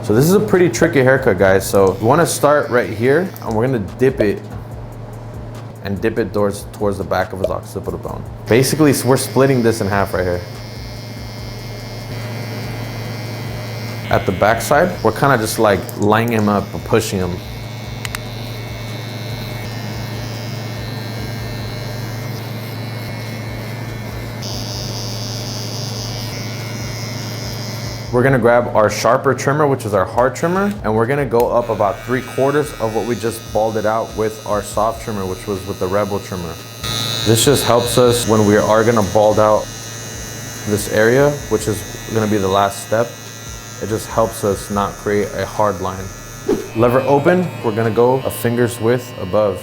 So this is a pretty tricky haircut, guys. So you want to start right here, and we're gonna dip it towards the back of his occipital bone. Basically, we're splitting this in half right here. At the back side, we're kind of just like lining him up and pushing him. We're gonna grab our sharper trimmer, which is our hard trimmer, and we're gonna go up about 3/4 of what we just balded out with our soft trimmer, which was with the Rebel trimmer. This just helps us when we are gonna bald out this area, which is gonna be the last step. It just helps us not create a hard line. Lever open, we're gonna go a finger's width above.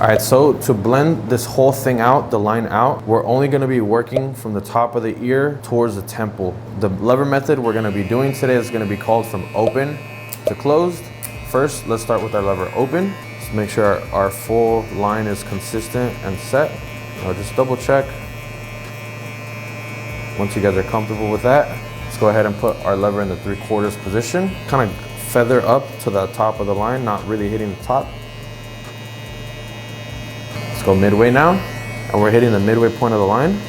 All right, so to blend this whole thing out, the line out, we're only gonna be working from the top of the ear towards the temple. The lever method we're gonna be doing today is gonna be called from open to closed. First, let's start with our lever open. Just make sure our full line is consistent and set. Now just double check. Once you guys are comfortable with that, let's go ahead and put our lever in the 3/4 position. Kind of feather up to the top of the line, not really hitting the top. Let's go midway now, and we're hitting the midway point of the line.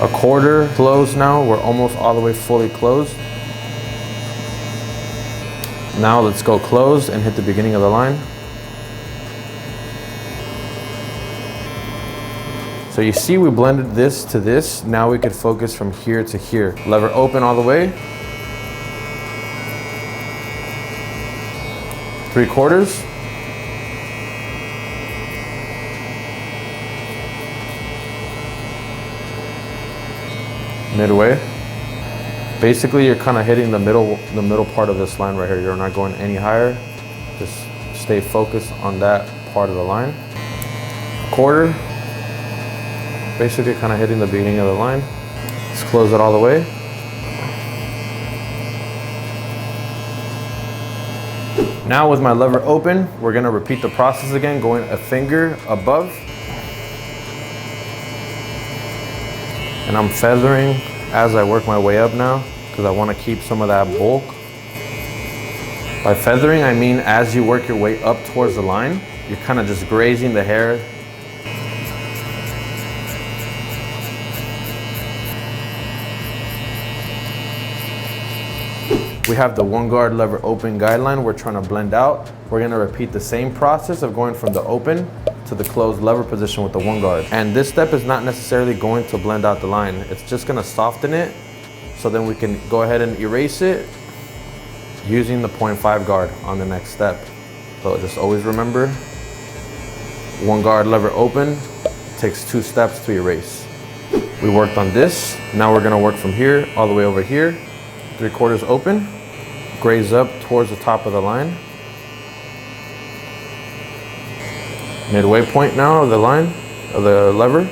A quarter closed now, we're almost all the way fully closed. Now let's go closed and hit the beginning of the line. So you see we blended this to this, now we could focus from here to here. Lever open all the way. 3/4. Midway. Basically, you're kind of hitting the middle part of this line right here. You're not going any higher. Just stay focused on that part of the line. Quarter. Basically, kind of hitting the beginning of the line. Let's close it all the way. Now with my lever open, we're gonna repeat the process again, going a finger above. And I'm feathering as I work my way up now, because I wanna keep some of that bulk. By feathering, I mean as you work your way up towards the line, you're kind of just grazing the hair. We have the 1 guard lever open guideline we're trying to blend out. We're gonna repeat the same process of going from the open to the closed lever position with the 1 guard. And this step is not necessarily going to blend out the line. It's just gonna soften it, so then we can go ahead and erase it using the 0.5 guard on the next step. So just always remember, 1 guard lever open takes 2 steps to erase. We worked on this. Now we're gonna work from here all the way over here. 3/4 open, graze up towards the top of the line. Midway point now of the line, of the lever.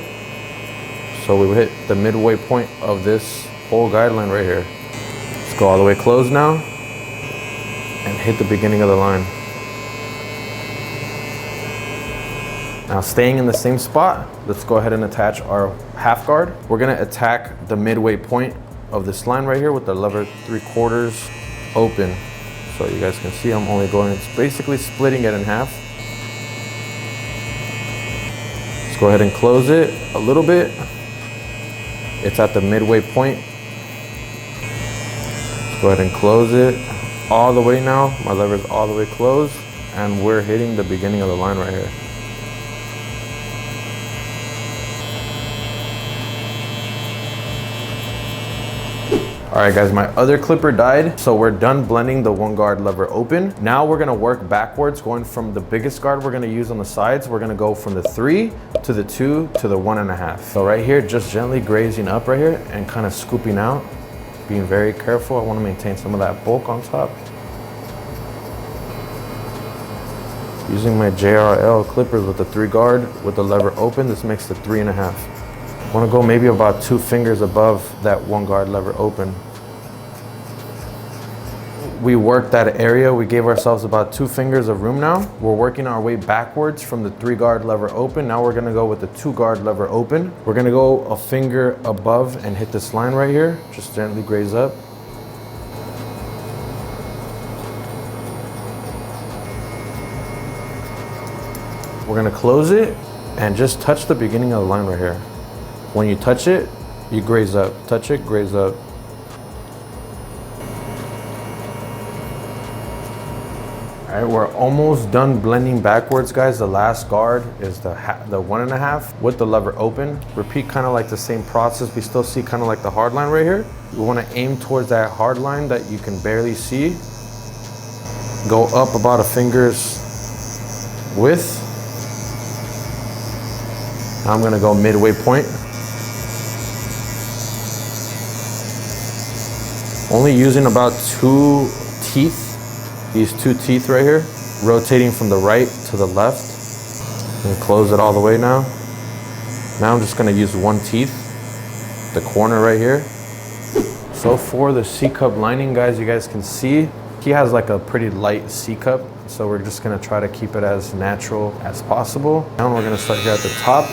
So we hit the midway point of this whole guideline right here. Let's go all the way closed now and hit the beginning of the line. Now staying in the same spot, let's go ahead and attach our half guard. We're gonna attack the midway point of this line right here with the lever 3/4 open. So you guys can see I'm only going, it's basically splitting it in half. Let's go ahead and close it a little bit. It's at the midway point. Let's go ahead and close it all the way now. My lever's all the way closed, and we're hitting the beginning of the line right here. All right guys, my other clipper died, so we're done blending the 1 guard lever open. Now we're gonna work backwards, going from the biggest guard we're gonna use on the sides. We're gonna go from the 3 to the 2 to the 1.5. So right here, just gently grazing up right here and kind of scooping out, being very careful. I wanna maintain some of that bulk on top. Using my JRL clippers with the 3 guard with the lever open, this makes the 3.5. Want to go maybe about 2 fingers above that 1 guard lever open. We worked that area. We gave ourselves about 2 fingers of room now. We're working our way backwards from the 3 guard lever open. Now we're gonna go with the 2 guard lever open. We're gonna go a finger above and hit this line right here. Just gently graze up. We're gonna close it and just touch the beginning of the line right here. When you touch it, you graze up. Touch it, graze up. All right, we're almost done blending backwards, guys. The last guard is the 1.5 with the lever open. Repeat kind of like the same process. We still see kind of like the hard line right here. We want to aim towards that hard line that you can barely see. Go up about a finger's width. Now I'm gonna go midway point. Only using about 2 teeth. These 2 teeth right here, rotating from the right to the left, and close it all the way now. Now I'm just gonna use 1 teeth, the corner right here. So for the C-cup lining, guys, you guys can see, he has like a pretty light C-cup, so we're just gonna try to keep it as natural as possible. Now we're gonna start here at the top.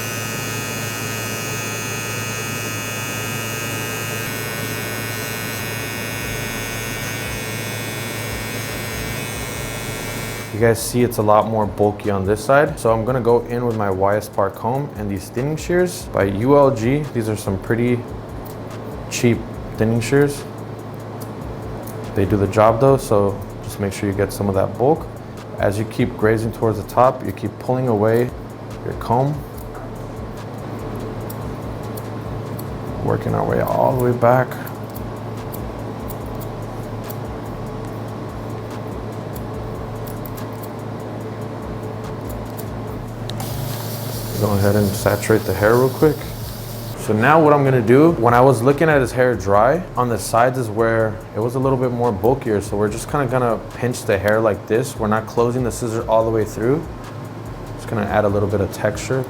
You guys see it's a lot more bulky on this side. So I'm gonna go in with my YS Par comb and these thinning shears by ULG. These are some pretty cheap thinning shears. They do the job though, so just make sure you get some of that bulk. As you keep grazing towards the top, you keep pulling away your comb. Working our way all the way back. Go ahead and saturate the hair real quick. So now what I'm gonna do, when I was looking at his hair dry, on the sides is where it was a little bit more bulkier. So we're just kind of gonna pinch the hair like this. We're not closing the scissors all the way through. Just gonna add a little bit of texture.